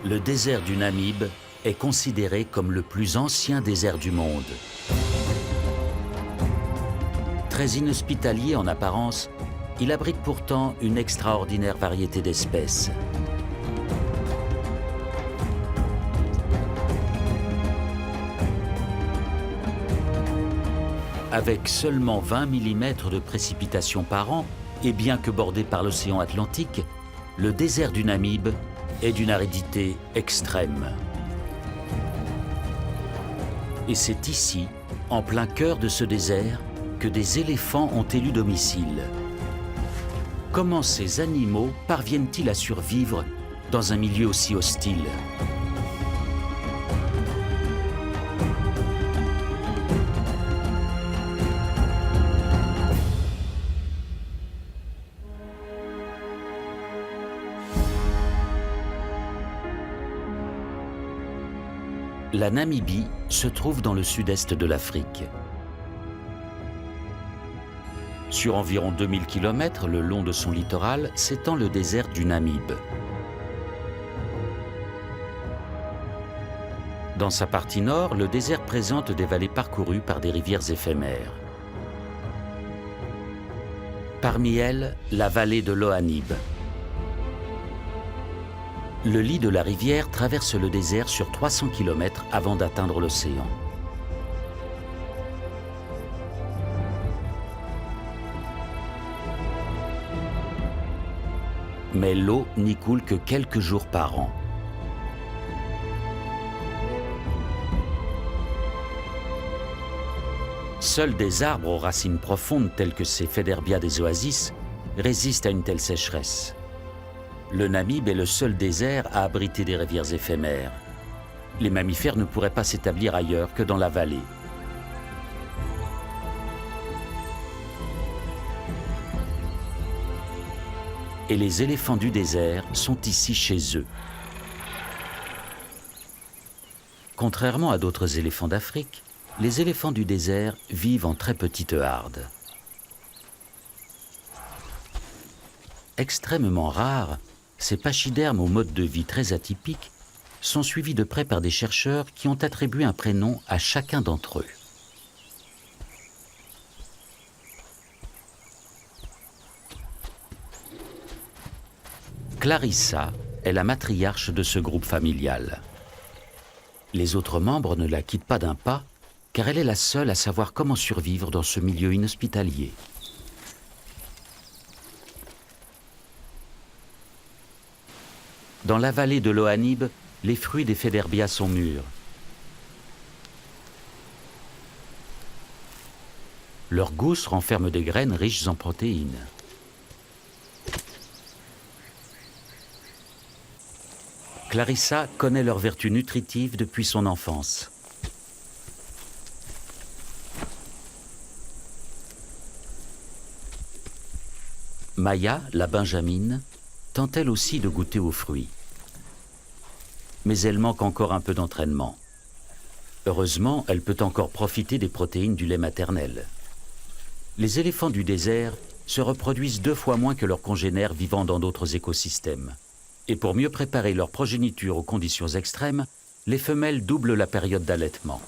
Le désert du Namib est considéré comme le plus ancien désert du monde. Très inhospitalier en apparence, il abrite pourtant une extraordinaire variété d'espèces. Avec seulement 20 mm de précipitations par an, et bien que bordé par l'océan Atlantique, le désert du Namib est d'une aridité extrême. Et c'est ici, en plein cœur de ce désert, que des éléphants ont élu domicile. Comment ces animaux parviennent-ils à survivre dans un milieu aussi hostile ? La Namibie se trouve dans le sud-est de l'Afrique. Sur environ 2000 km le long de son littoral s'étend le désert du Namib. Dans sa partie nord, le désert présente des vallées parcourues par des rivières éphémères. Parmi elles, la vallée de l'Ohanib. Le lit de la rivière traverse le désert sur 300 km avant d'atteindre l'océan. Mais l'eau n'y coule que quelques jours par an. Seuls des arbres aux racines profondes tels que ces Faidherbia des oasis résistent à une telle sécheresse. Le Namib est le seul désert à abriter des rivières éphémères. Les mammifères ne pourraient pas s'établir ailleurs que dans la vallée. Et les éléphants du désert sont ici chez eux. Contrairement à d'autres éléphants d'Afrique, les éléphants du désert vivent en très petites hardes. Extrêmement rares, ces pachydermes au mode de vie très atypique sont suivis de près par des chercheurs qui ont attribué un prénom à chacun d'entre eux. Clarissa est la matriarche de ce groupe familial. Les autres membres ne la quittent pas d'un pas, car elle est la seule à savoir comment survivre dans ce milieu inhospitalier. Dans la vallée de l'Ohanib, les fruits des Faidherbia sont mûrs. Leurs gousses renferment des graines riches en protéines. Clarissa connaît leurs vertus nutritives depuis son enfance. Maya, la benjamine, tente elle aussi de goûter aux fruits. Mais elle manque encore un peu d'entraînement. Heureusement, elle peut encore profiter des protéines du lait maternel. Les éléphants du désert se reproduisent 2 fois moins que leurs congénères vivant dans d'autres écosystèmes. Et pour mieux préparer leur progéniture aux conditions extrêmes, les femelles doublent la période d'allaitement.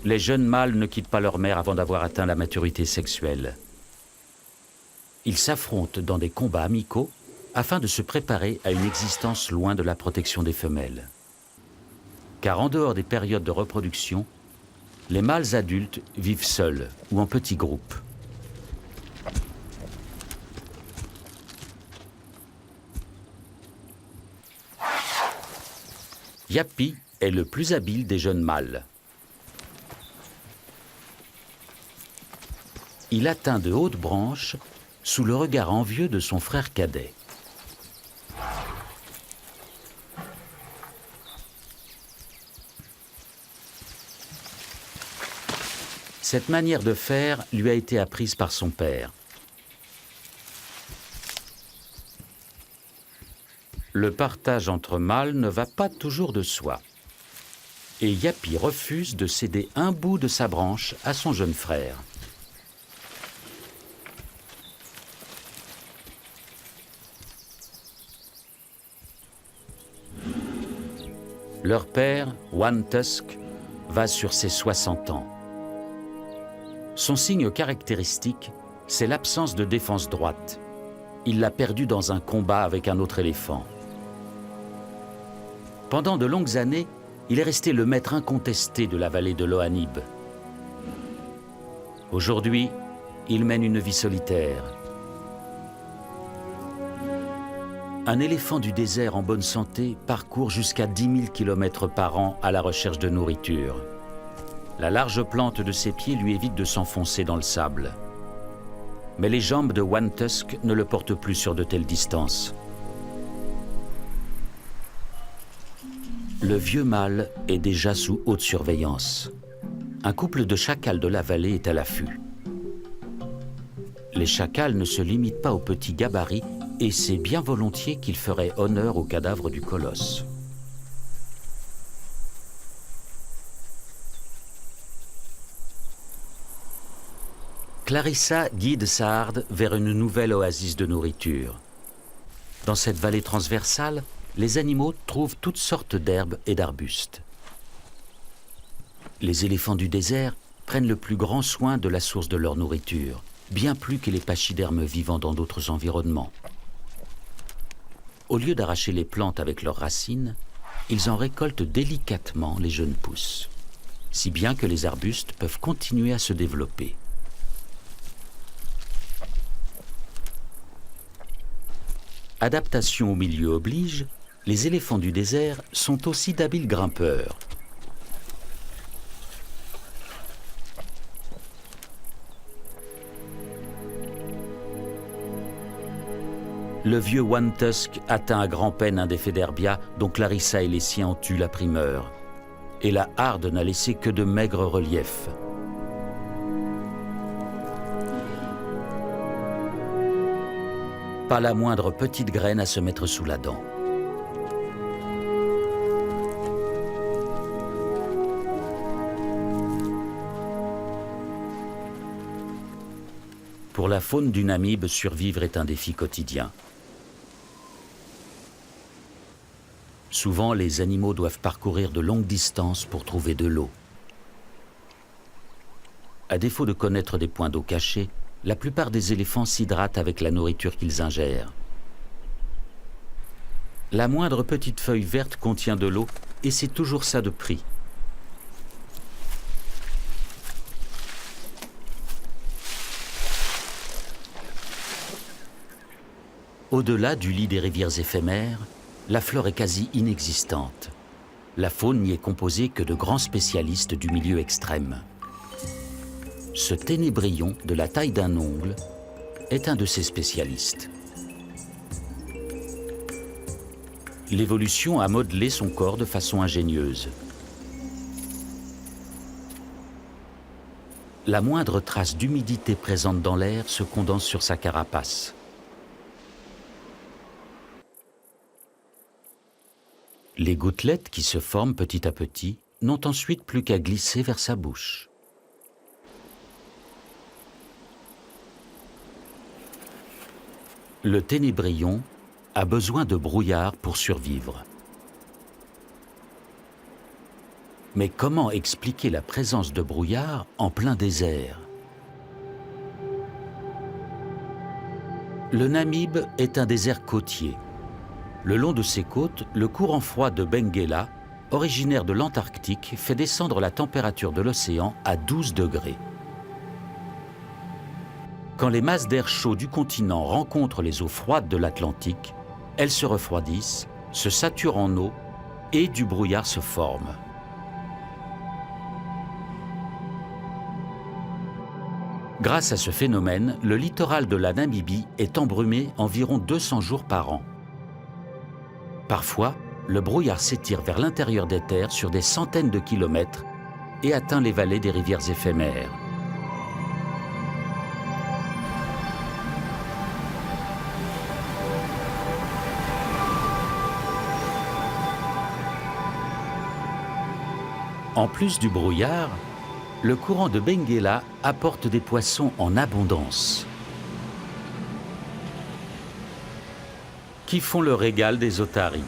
Les jeunes mâles ne quittent pas leur mère avant d'avoir atteint la maturité sexuelle. Ils s'affrontent dans des combats amicaux afin de se préparer à une existence loin de la protection des femelles. Car en dehors des périodes de reproduction, les mâles adultes vivent seuls ou en petits groupes. Yapi est le plus habile des jeunes mâles. Il atteint de hautes branches sous le regard envieux de son frère cadet. Cette manière de faire lui a été apprise par son père. Le partage entre mâles ne va pas toujours de soi. Et Yapi refuse de céder un bout de sa branche à son jeune frère. Leur père, One Tusk, va sur ses 60 ans. Son signe caractéristique, c'est l'absence de défense droite. Il l'a perdu dans un combat avec un autre éléphant. Pendant de longues années, il est resté le maître incontesté de la vallée de l'Ohanib. Aujourd'hui, il mène une vie solitaire. Un éléphant du désert en bonne santé parcourt jusqu'à 10 000 km par an à la recherche de nourriture. La large plante de ses pieds lui évite de s'enfoncer dans le sable. Mais les jambes de One Tusk ne le portent plus sur de telles distances. Le vieux mâle est déjà sous haute surveillance. Un couple de chacals de la vallée est à l'affût. Les chacals ne se limitent pas aux petits gabarits et c'est bien volontiers qu'ils feraient honneur au cadavre du colosse. Clarissa guide Saad vers une nouvelle oasis de nourriture. Dans cette vallée transversale, les animaux trouvent toutes sortes d'herbes et d'arbustes. Les éléphants du désert prennent le plus grand soin de la source de leur nourriture, bien plus que les pachydermes vivant dans d'autres environnements. Au lieu d'arracher les plantes avec leurs racines, ils en récoltent délicatement les jeunes pousses, si bien que les arbustes peuvent continuer à se développer. Adaptation au milieu oblige, les éléphants du désert sont aussi d'habiles grimpeurs. Le vieux One Tusk atteint à grand-peine un des Féderbias dont Clarissa et les siens ont eu la primeur. Et la harde n'a laissé que de maigres reliefs. Pas la moindre petite graine à se mettre sous la dent. Pour la faune du Namib, survivre est un défi quotidien. Souvent, les animaux doivent parcourir de longues distances pour trouver de l'eau. À défaut de connaître des points d'eau cachés, la plupart des éléphants s'hydratent avec la nourriture qu'ils ingèrent. La moindre petite feuille verte contient de l'eau et c'est toujours ça de prix. Au-delà du lit des rivières éphémères, la flore est quasi inexistante. La faune n'y est composée que de grands spécialistes du milieu extrême. Ce ténébrion de la taille d'un ongle est un de ces spécialistes. L'évolution a modelé son corps de façon ingénieuse. La moindre trace d'humidité présente dans l'air se condense sur sa carapace. Les gouttelettes qui se forment petit à petit n'ont ensuite plus qu'à glisser vers sa bouche. Le ténébrion a besoin de brouillard pour survivre. Mais comment expliquer la présence de brouillard en plein désert? Le Namib est un désert côtier. Le long de ses côtes, le courant froid de Benguela, originaire de l'Antarctique, fait descendre la température de l'océan à 12 degrés. Quand les masses d'air chaud du continent rencontrent les eaux froides de l'Atlantique, elles se refroidissent, se saturent en eau et du brouillard se forme. Grâce à ce phénomène, le littoral de la Namibie est embrumé environ 200 jours par an. Parfois, le brouillard s'étire vers l'intérieur des terres sur des centaines de kilomètres et atteint les vallées des rivières éphémères. En plus du brouillard, le courant de Benguela apporte des poissons en abondance, qui font le régal des otaries.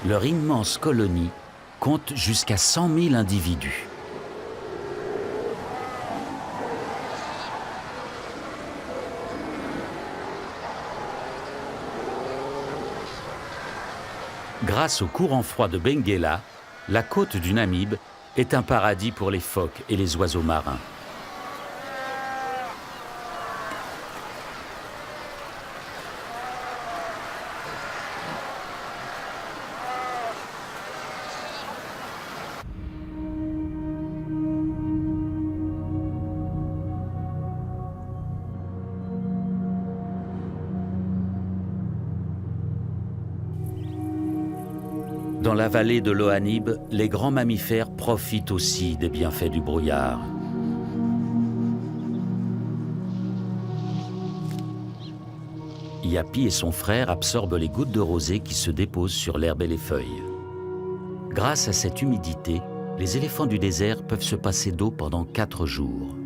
Leur immense colonie compte jusqu'à 100 000 individus. Grâce au courant froid de Benguela, la côte du Namibe est un paradis pour les phoques et les oiseaux marins. Dans la vallée de l'Ohanib, les grands mammifères profitent aussi des bienfaits du brouillard. Yapi et son frère absorbent les gouttes de rosée qui se déposent sur l'herbe et les feuilles. Grâce à cette humidité, les éléphants du désert peuvent se passer d'eau pendant 4 jours.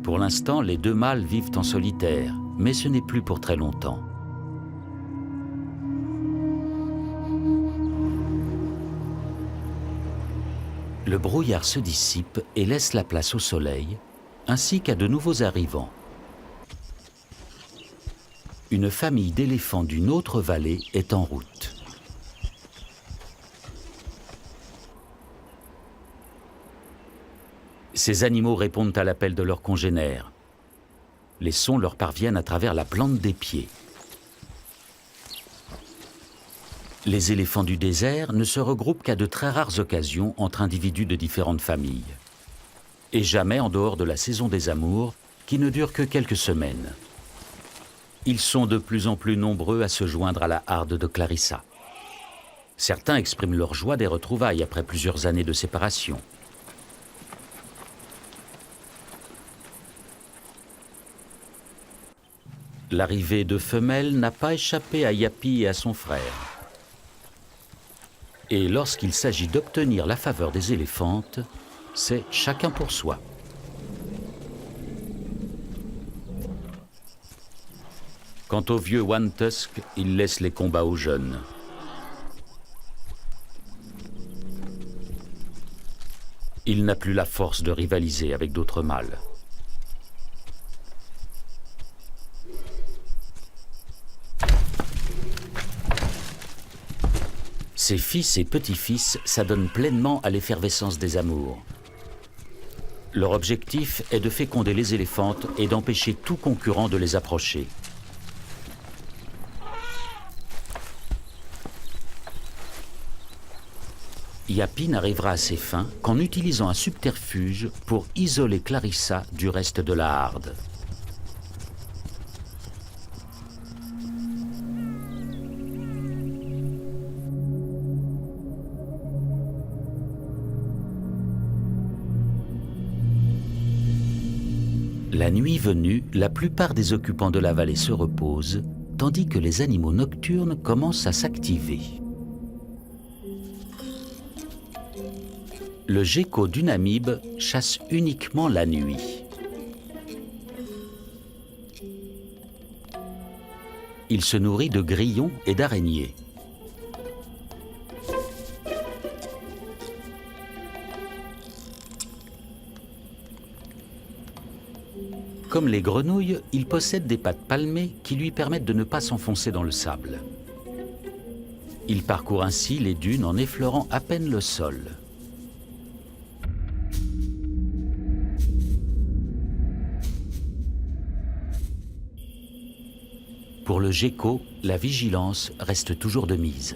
Pour l'instant, les 2 mâles vivent en solitaire, mais ce n'est plus pour très longtemps. Le brouillard se dissipe et laisse la place au soleil, ainsi qu'à de nouveaux arrivants. Une famille d'éléphants d'une autre vallée est en route. Ces animaux répondent à l'appel de leurs congénères. Les sons leur parviennent à travers la plante des pieds. Les éléphants du désert ne se regroupent qu'à de très rares occasions entre individus de différentes familles. Et jamais en dehors de la saison des amours, qui ne dure que quelques semaines. Ils sont de plus en plus nombreux à se joindre à la harde de Clarissa. Certains expriment leur joie des retrouvailles après plusieurs années de séparation. L'arrivée de femelles n'a pas échappé à Yapi et à son frère. Et lorsqu'il s'agit d'obtenir la faveur des éléphantes, c'est chacun pour soi. Quant au vieux One Tusk, il laisse les combats aux jeunes. Il n'a plus la force de rivaliser avec d'autres mâles. Ses fils et petits-fils s'adonnent pleinement à l'effervescence des amours. Leur objectif est de féconder les éléphantes et d'empêcher tout concurrent de les approcher. Yapi n'arrivera à ses fins qu'en utilisant un subterfuge pour isoler Clarissa du reste de la harde. La nuit venue, la plupart des occupants de la vallée se reposent, tandis que les animaux nocturnes commencent à s'activer. Le gecko du Namibe chasse uniquement la nuit. Il se nourrit de grillons et d'araignées. Comme les grenouilles, il possède des pattes palmées qui lui permettent de ne pas s'enfoncer dans le sable. Il parcourt ainsi les dunes en effleurant à peine le sol. Pour le gecko, la vigilance reste toujours de mise.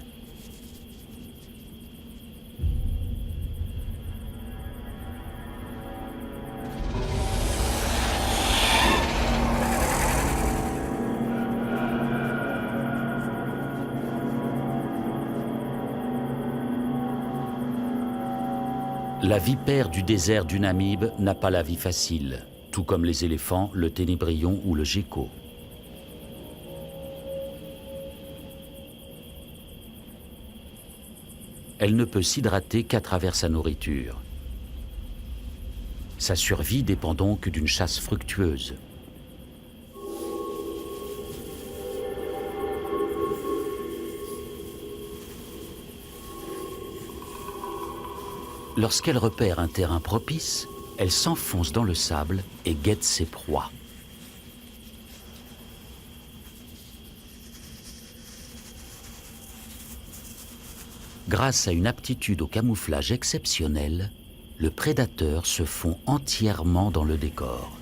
La vipère du désert du Namibe n'a pas la vie facile, tout comme les éléphants, le ténébrion ou le gecko. Elle ne peut s'hydrater qu'à travers sa nourriture. Sa survie dépend donc d'une chasse fructueuse. Lorsqu'elle repère un terrain propice, elle s'enfonce dans le sable et guette ses proies. Grâce à une aptitude au camouflage exceptionnelle, le prédateur se fond entièrement dans le décor.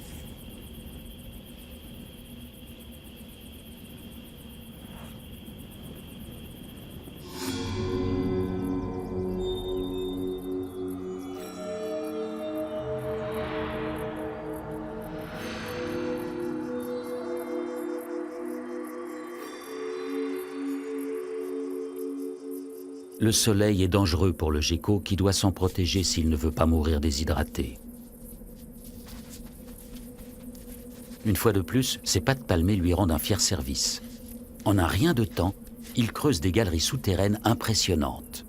Le soleil est dangereux pour le gecko qui doit s'en protéger s'il ne veut pas mourir déshydraté. Une fois de plus, ses pattes palmées lui rendent un fier service. En un rien de temps, il creuse des galeries souterraines impressionnantes.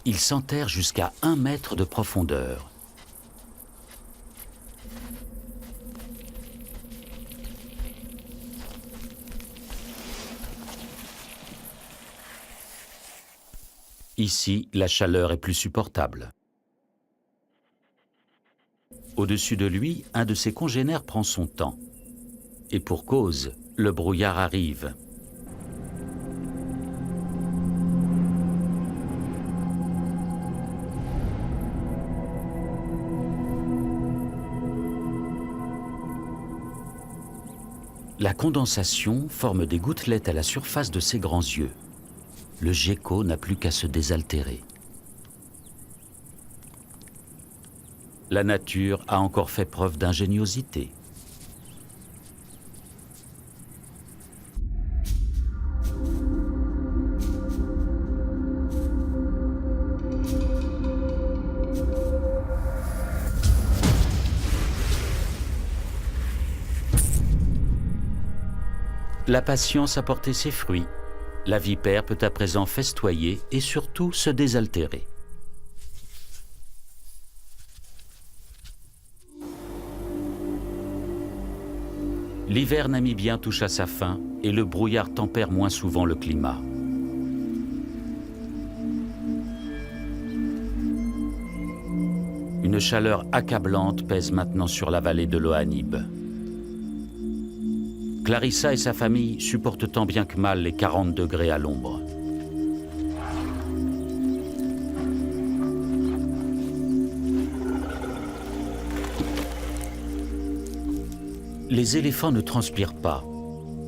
Il s'enterre jusqu'à 1 mètre de profondeur. Ici, la chaleur est plus supportable. Au-dessus de lui, un de ses congénères prend son temps. Et pour cause, le brouillard arrive. La condensation forme des gouttelettes à la surface de ses grands yeux. Le gecko n'a plus qu'à se désaltérer. La nature a encore fait preuve d'ingéniosité. La patience a porté ses fruits. La vipère peut à présent festoyer et surtout se désaltérer. L'hiver namibien touche à sa fin et le brouillard tempère moins souvent le climat. Une chaleur accablante pèse maintenant sur la vallée de l'Ohanib. Clarissa et sa famille supportent tant bien que mal les 40 degrés à l'ombre. Les éléphants ne transpirent pas.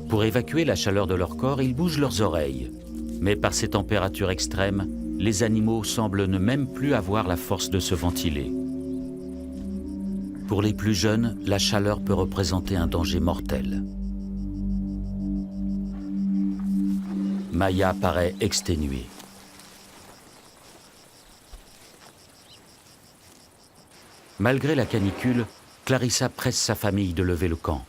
Pour évacuer la chaleur de leur corps, ils bougent leurs oreilles. Mais par ces températures extrêmes, les animaux semblent ne même plus avoir la force de se ventiler. Pour les plus jeunes, la chaleur peut représenter un danger mortel. Maya paraît exténuée. Malgré la canicule, Clarissa presse sa famille de lever le camp.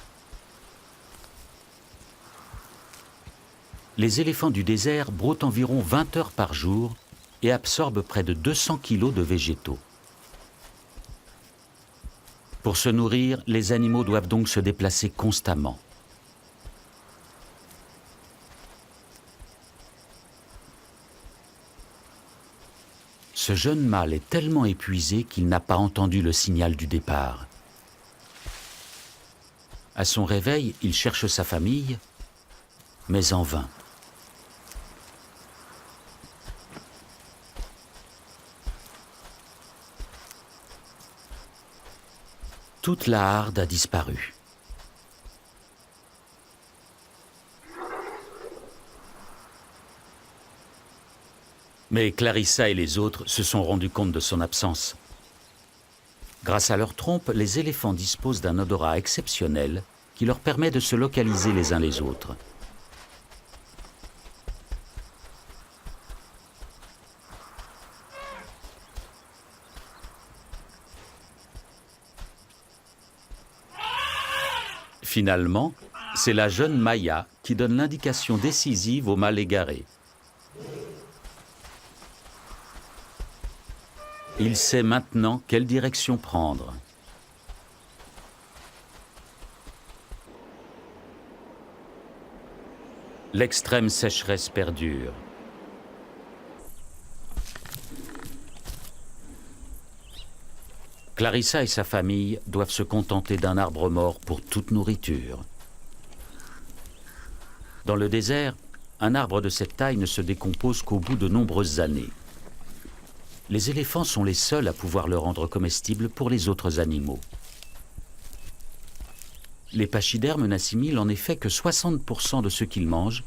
Les éléphants du désert broutent environ 20 heures par jour et absorbent près de 200 kilos de végétaux. Pour se nourrir, les animaux doivent donc se déplacer constamment. Ce jeune mâle est tellement épuisé qu'il n'a pas entendu le signal du départ. À son réveil, il cherche sa famille, mais en vain. Toute la harde a disparu. Mais Clarissa et les autres se sont rendus compte de son absence. Grâce à leur trompe, les éléphants disposent d'un odorat exceptionnel qui leur permet de se localiser les uns les autres. Finalement, c'est la jeune Maya qui donne l'indication décisive au mâle égaré. Il sait maintenant quelle direction prendre. L'extrême sécheresse perdure. Clarissa et sa famille doivent se contenter d'un arbre mort pour toute nourriture. Dans le désert, un arbre de cette taille ne se décompose qu'au bout de nombreuses années. Les éléphants sont les seuls à pouvoir le rendre comestible pour les autres animaux. Les pachydermes n'assimilent en effet que 60% de ce qu'ils mangent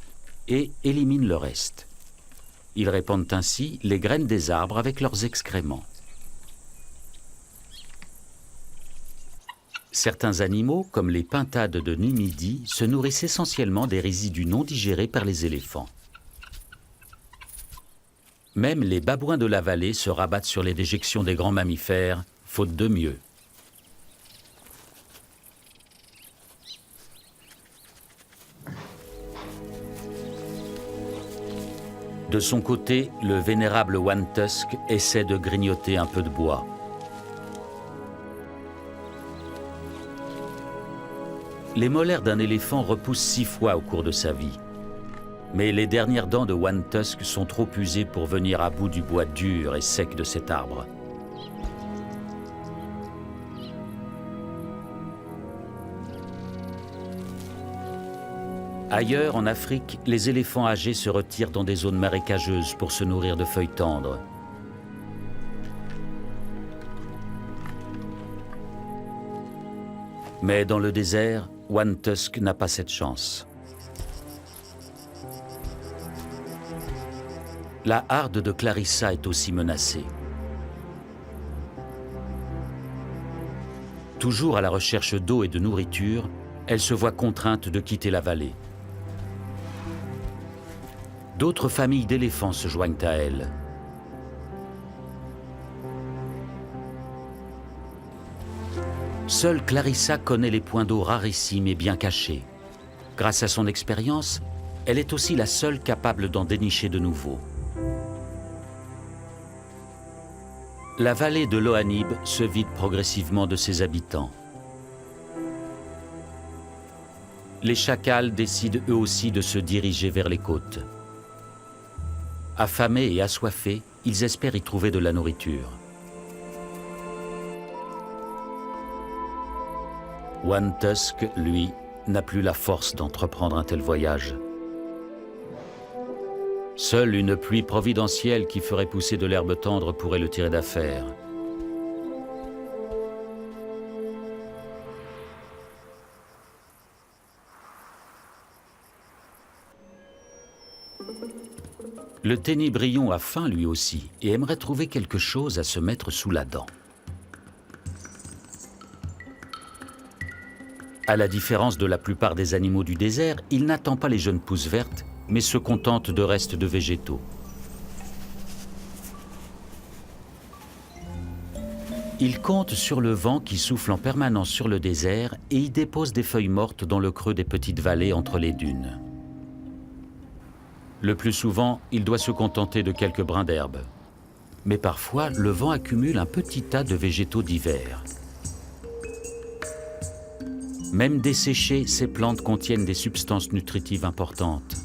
et éliminent le reste. Ils répandent ainsi les graines des arbres avec leurs excréments. Certains animaux, comme les pintades de Numidie, se nourrissent essentiellement des résidus non digérés par les éléphants. Même les babouins de la vallée se rabattent sur les déjections des grands mammifères, faute de mieux. De son côté, le vénérable One Tusk essaie de grignoter un peu de bois. Les molaires d'un éléphant repoussent 6 fois au cours de sa vie. Mais les dernières dents de One Tusk sont trop usées pour venir à bout du bois dur et sec de cet arbre. Ailleurs, en Afrique, les éléphants âgés se retirent dans des zones marécageuses pour se nourrir de feuilles tendres. Mais dans le désert, One Tusk n'a pas cette chance. La harde de Clarissa est aussi menacée. Toujours à la recherche d'eau et de nourriture, elle se voit contrainte de quitter la vallée. D'autres familles d'éléphants se joignent à elle. Seule Clarissa connaît les points d'eau rarissimes et bien cachés. Grâce à son expérience, elle est aussi la seule capable d'en dénicher de nouveaux. La vallée de l'Ohanib se vide progressivement de ses habitants. Les chacals décident eux aussi de se diriger vers les côtes. Affamés et assoiffés, ils espèrent y trouver de la nourriture. One Tusk, lui, n'a plus la force d'entreprendre un tel voyage. Seule une pluie providentielle qui ferait pousser de l'herbe tendre pourrait le tirer d'affaire. Le ténébrion a faim lui aussi et aimerait trouver quelque chose à se mettre sous la dent. À la différence de la plupart des animaux du désert, il n'attend pas les jeunes pousses vertes, mais se contente de restes de végétaux. Il compte sur le vent qui souffle en permanence sur le désert et y dépose des feuilles mortes dans le creux des petites vallées entre les dunes. Le plus souvent, il doit se contenter de quelques brins d'herbe. Mais parfois, le vent accumule un petit tas de végétaux divers. Même desséchées, ces plantes contiennent des substances nutritives importantes.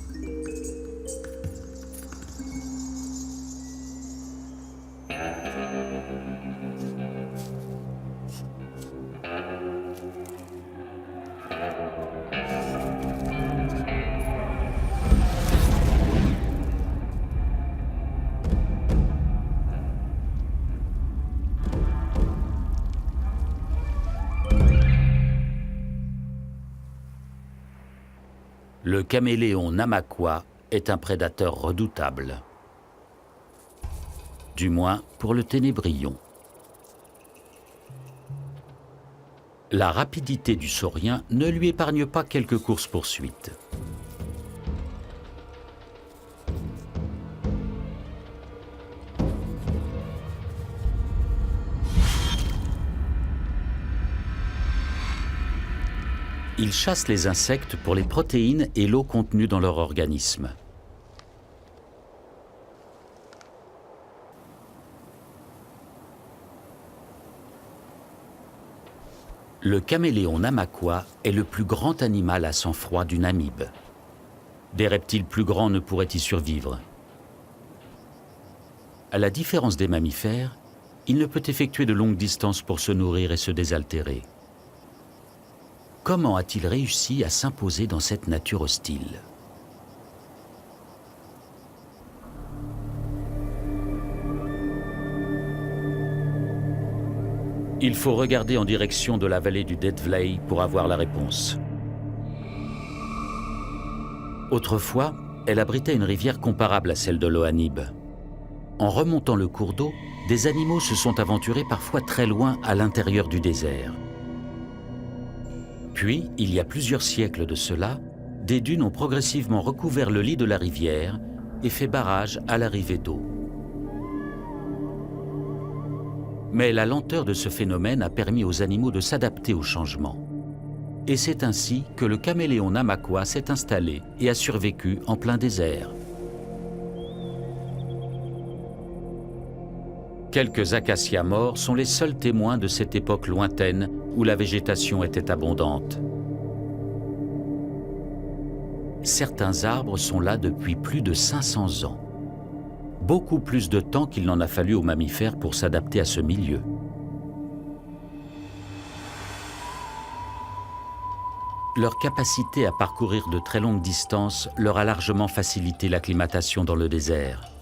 Le caméléon Namaqua est un prédateur redoutable. Du moins pour le ténébrion. La rapidité du saurien ne lui épargne pas quelques courses-poursuites. Ils chassent les insectes pour les protéines et l'eau contenue dans leur organisme. Le caméléon Namaqua est le plus grand animal à sang-froid du Namib. Des reptiles plus grands ne pourraient y survivre. À la différence des mammifères, il ne peut effectuer de longues distances pour se nourrir et se désaltérer. Comment a-t-il réussi à s'imposer dans cette nature hostile ? Il faut regarder en direction de la vallée du Dead Vley pour avoir la réponse. Autrefois, elle abritait une rivière comparable à celle de l'Ohanib. En remontant le cours d'eau, des animaux se sont aventurés parfois très loin à l'intérieur du désert. Puis, il y a plusieurs siècles de cela, des dunes ont progressivement recouvert le lit de la rivière et fait barrage à l'arrivée d'eau. Mais la lenteur de ce phénomène a permis aux animaux de s'adapter au changement. Et c'est ainsi que le caméléon Namaqua s'est installé et a survécu en plein désert. Quelques acacias morts sont les seuls témoins de cette époque lointaine où la végétation était abondante. Certains arbres sont là depuis plus de 500 ans. Beaucoup plus de temps qu'il n'en a fallu aux mammifères pour s'adapter à ce milieu. Leur capacité à parcourir de très longues distances leur a largement facilité l'acclimatation dans le désert.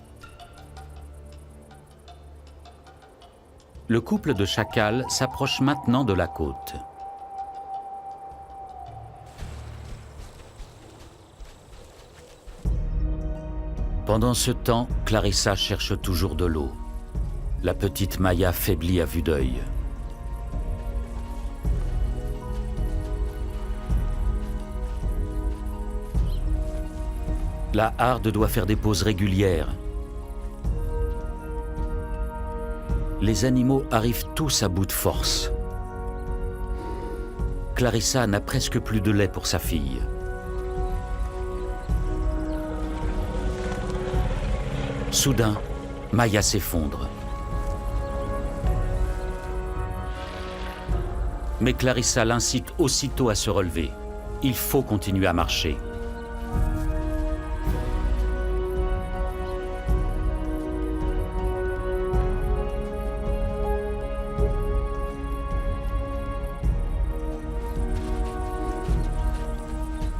Le couple de chacals s'approche maintenant de la côte. Pendant ce temps, Clarissa cherche toujours de l'eau. La petite Maya faiblit à vue d'œil. La harde doit faire des pauses régulières. Les animaux arrivent tous à bout de force. Clarissa n'a presque plus de lait pour sa fille. Soudain, Maya s'effondre. Mais Clarissa l'incite aussitôt à se relever. Il faut continuer à marcher.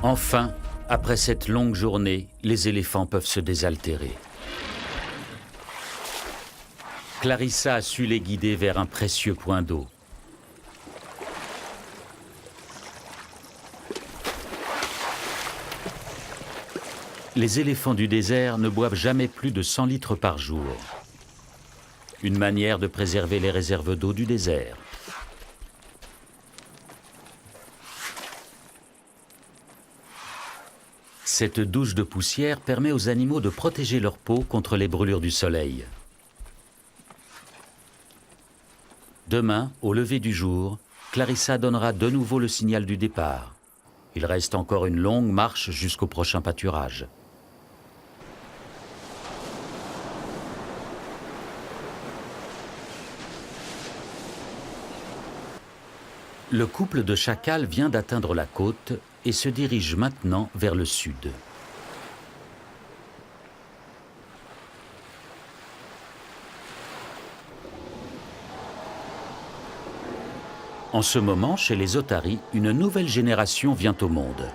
Enfin, après cette longue journée, les éléphants peuvent se désaltérer. Clarissa a su les guider vers un précieux point d'eau. Les éléphants du désert ne boivent jamais plus de 100 litres par jour. Une manière de préserver les réserves d'eau du désert. Cette douche de poussière permet aux animaux de protéger leur peau contre les brûlures du soleil. Demain, au lever du jour, Clarissa donnera de nouveau le signal du départ. Il reste encore une longue marche jusqu'au prochain pâturage. Le couple de chacals vient d'atteindre la côte et se dirige maintenant vers le sud. En ce moment, chez les otaries, une nouvelle génération vient au monde.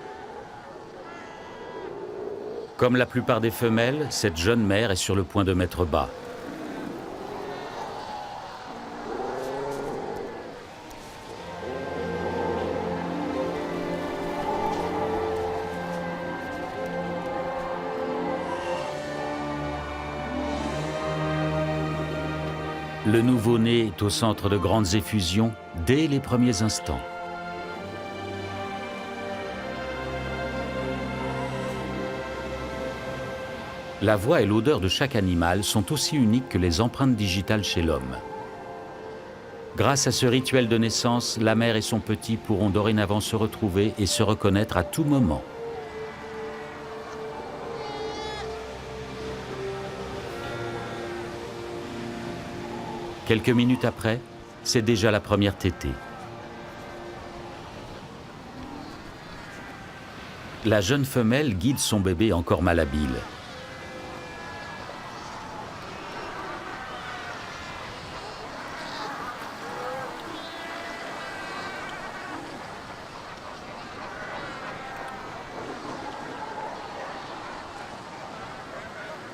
Comme la plupart des femelles, cette jeune mère est sur le point de mettre bas. Le nouveau-né est au centre de grandes effusions dès les premiers instants. La voix et l'odeur de chaque animal sont aussi uniques que les empreintes digitales chez l'homme. Grâce à ce rituel de naissance, la mère et son petit pourront dorénavant se retrouver et se reconnaître à tout moment. Quelques minutes après, c'est déjà la première tétée. La jeune femelle guide son bébé encore malhabile.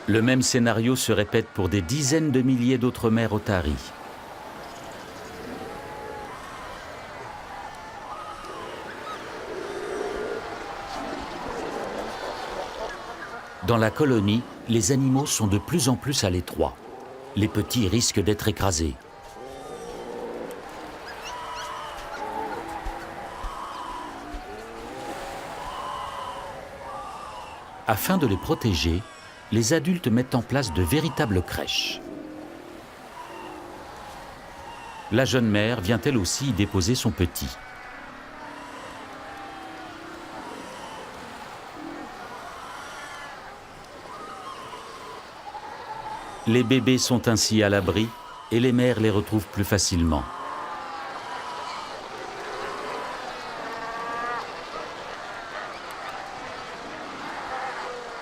Le même scénario se répète pour des dizaines de milliers d'autres mères otaries. Dans la colonie, les animaux sont de plus en plus à l'étroit. Les petits risquent d'être écrasés. Afin de les protéger, les adultes mettent en place de véritables crèches. La jeune mère vient elle aussi y déposer son petit. Les bébés sont ainsi à l'abri et les mères les retrouvent plus facilement.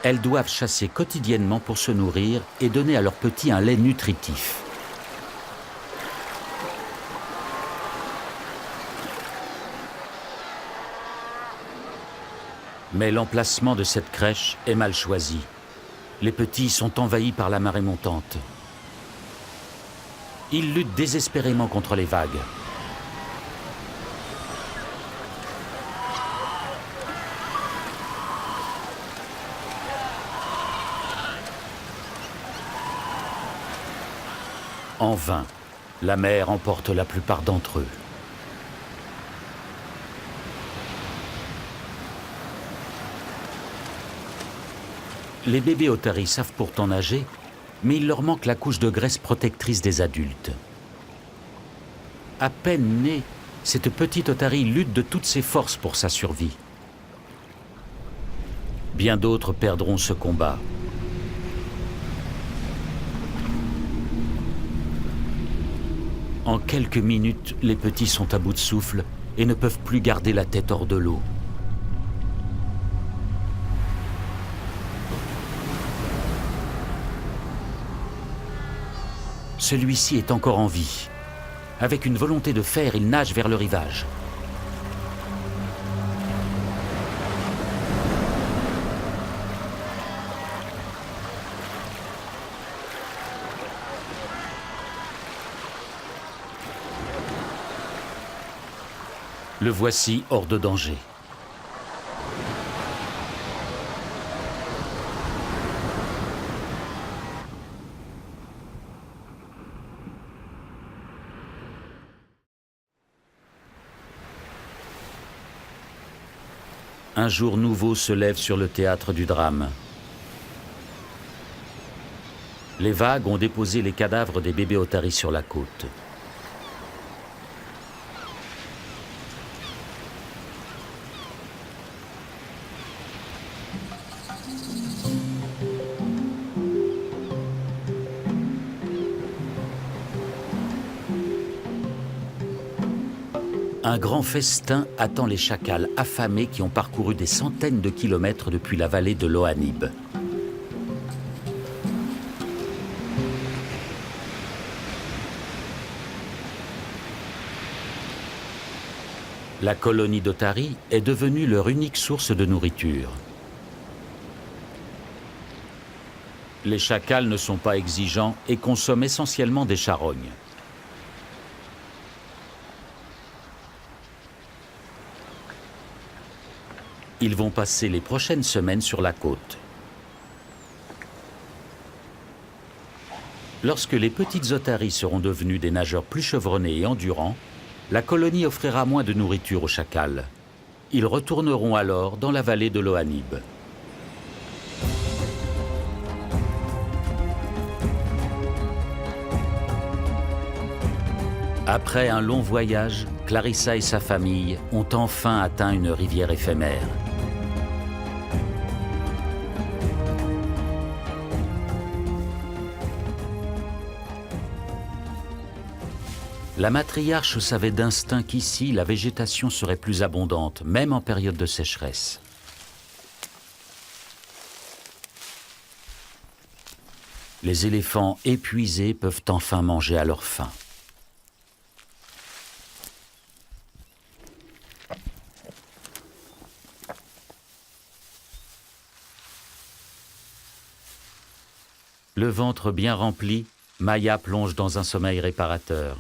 Elles doivent chasser quotidiennement pour se nourrir et donner à leurs petits un lait nutritif. Mais l'emplacement de cette crèche est mal choisi. Les petits sont envahis par la marée montante. Ils luttent désespérément contre les vagues. En vain, la mer emporte la plupart d'entre eux. Les bébés otaries savent pourtant nager, mais il leur manque la couche de graisse protectrice des adultes. À peine née, cette petite otarie lutte de toutes ses forces pour sa survie. Bien d'autres perdront ce combat. En quelques minutes, les petits sont à bout de souffle et ne peuvent plus garder la tête hors de l'eau. Celui-ci est encore en vie. Avec une volonté de fer, il nage vers le rivage. Le voici hors de danger. Un jour nouveau se lève sur le théâtre du drame. Les vagues ont déposé les cadavres des bébés otaries sur la côte. Un grand festin attend les chacals affamés qui ont parcouru des centaines de kilomètres depuis la vallée de l'Ohanib. La colonie d'otaries est devenue leur unique source de nourriture. Les chacals ne sont pas exigeants et consomment essentiellement des charognes. Ils vont passer les prochaines semaines sur la côte. Lorsque les petites otaries seront devenues des nageurs plus chevronnés et endurants, la colonie offrira moins de nourriture aux chacals. Ils retourneront alors dans la vallée de l'Ohanib. Après un long voyage, Clarissa et sa famille ont enfin atteint une rivière éphémère. La matriarche savait d'instinct qu'ici, la végétation serait plus abondante, même en période de sécheresse. Les éléphants épuisés peuvent enfin manger à leur faim. Le ventre bien rempli, Maya plonge dans un sommeil réparateur.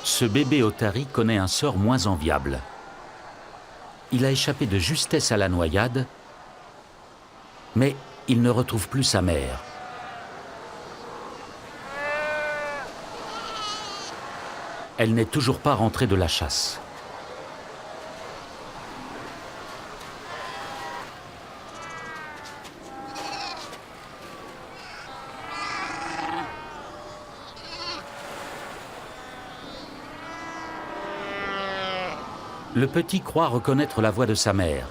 Ce bébé otari connaît un sort moins enviable. Il a échappé de justesse à la noyade, mais il ne retrouve plus sa mère. Elle n'est toujours pas rentrée de la chasse. Le petit croit reconnaître la voix de sa mère.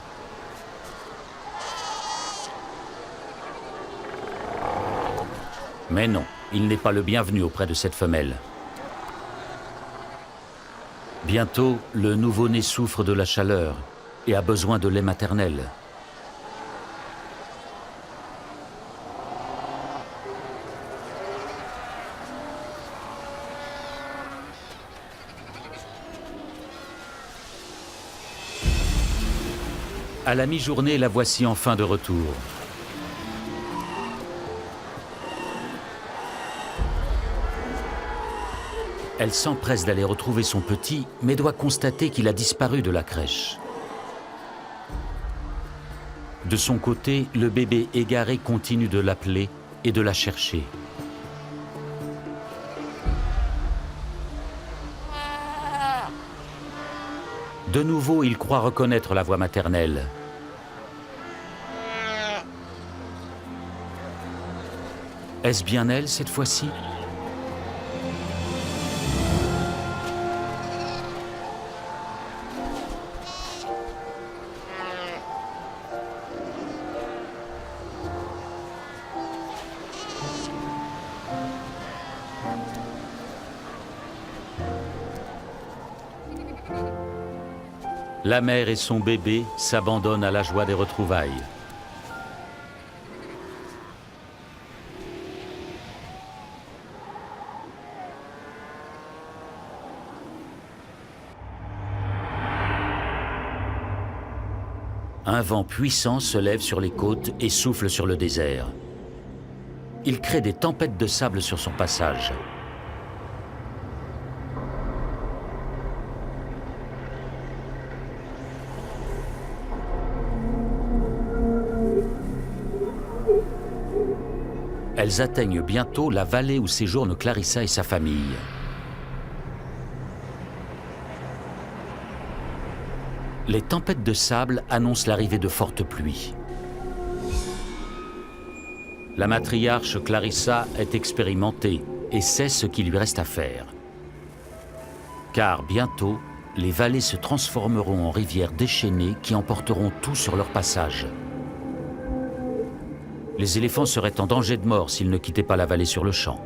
Mais non, il n'est pas le bienvenu auprès de cette femelle. Bientôt, le nouveau-né souffre de la chaleur et a besoin de lait maternel. À la mi-journée, la voici enfin de retour. Elle s'empresse d'aller retrouver son petit, mais doit constater qu'il a disparu de la crèche. De son côté, le bébé égaré continue de l'appeler et de la chercher. De nouveau, il croit reconnaître la voix maternelle. Est-ce bien elle cette fois-ci ? La mère et son bébé s'abandonnent à la joie des retrouvailles. Un vent puissant se lève sur les côtes et souffle sur le désert. Il crée des tempêtes de sable sur son passage. Elles atteignent bientôt la vallée où séjournent Clarissa et sa famille. Les tempêtes de sable annoncent l'arrivée de fortes pluies. La matriarche Clarissa est expérimentée et sait ce qu'il lui reste à faire. Car bientôt, les vallées se transformeront en rivières déchaînées qui emporteront tout sur leur passage. Les éléphants seraient en danger de mort s'ils ne quittaient pas la vallée sur le champ.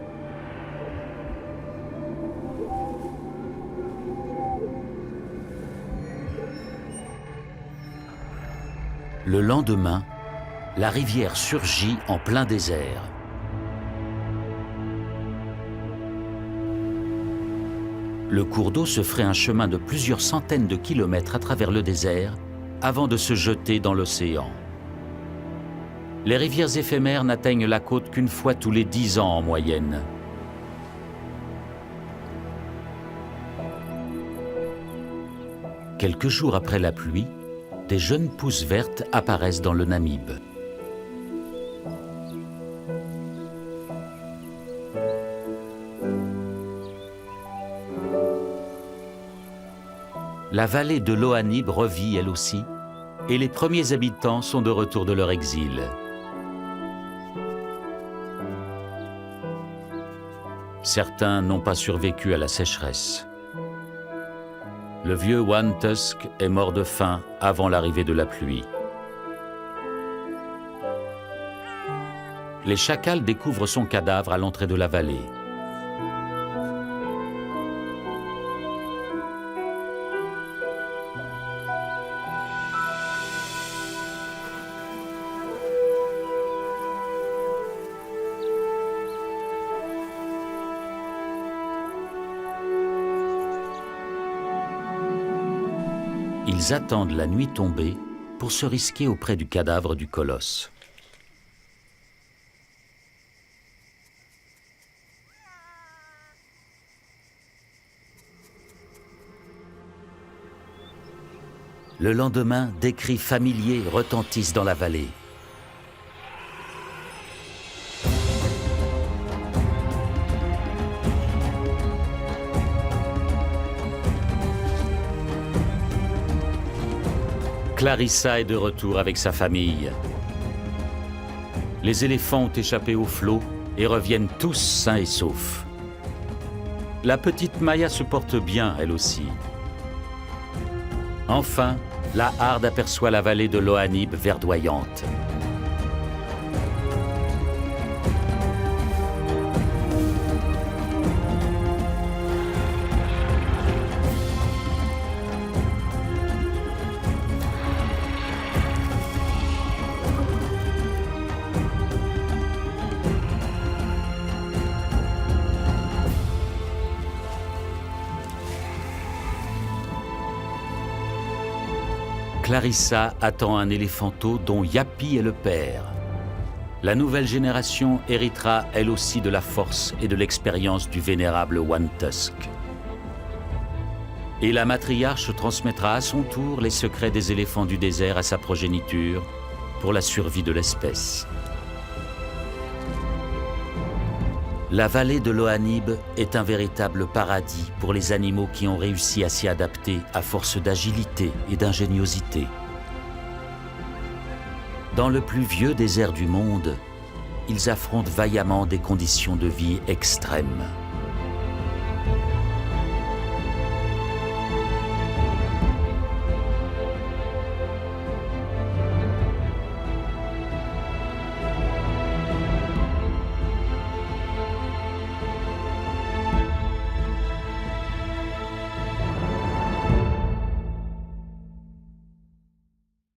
Le lendemain, la rivière surgit en plein désert. Le cours d'eau se ferait un chemin de plusieurs centaines de kilomètres à travers le désert avant de se jeter dans l'océan. Les rivières éphémères n'atteignent la côte qu'une fois tous les 10 ans en moyenne. Quelques jours après la pluie, des jeunes pousses vertes apparaissent dans le Namib. La vallée de l'Ohanib revit elle aussi, et les premiers habitants sont de retour de leur exil. Certains n'ont pas survécu à la sécheresse. Le vieux One Tusk est mort de faim avant l'arrivée de la pluie. Les chacals découvrent son cadavre à l'entrée de la vallée. Ils attendent la nuit tombée pour se risquer auprès du cadavre du colosse. Le lendemain, des cris familiers retentissent dans la vallée. Clarissa est de retour avec sa famille. Les éléphants ont échappé au flot et reviennent tous sains et saufs. La petite Maya se porte bien, elle aussi. Enfin, la harde aperçoit la vallée de l'Ohanib verdoyante. Clarissa attend un éléphanteau dont Yapi est le père. La nouvelle génération héritera elle aussi de la force et de l'expérience du vénérable One Tusk. Et la matriarche transmettra à son tour les secrets des éléphants du désert à sa progéniture pour la survie de l'espèce. La vallée de l'Ohanib est un véritable paradis pour les animaux qui ont réussi à s'y adapter à force d'agilité et d'ingéniosité. Dans le plus vieux désert du monde, ils affrontent vaillamment des conditions de vie extrêmes.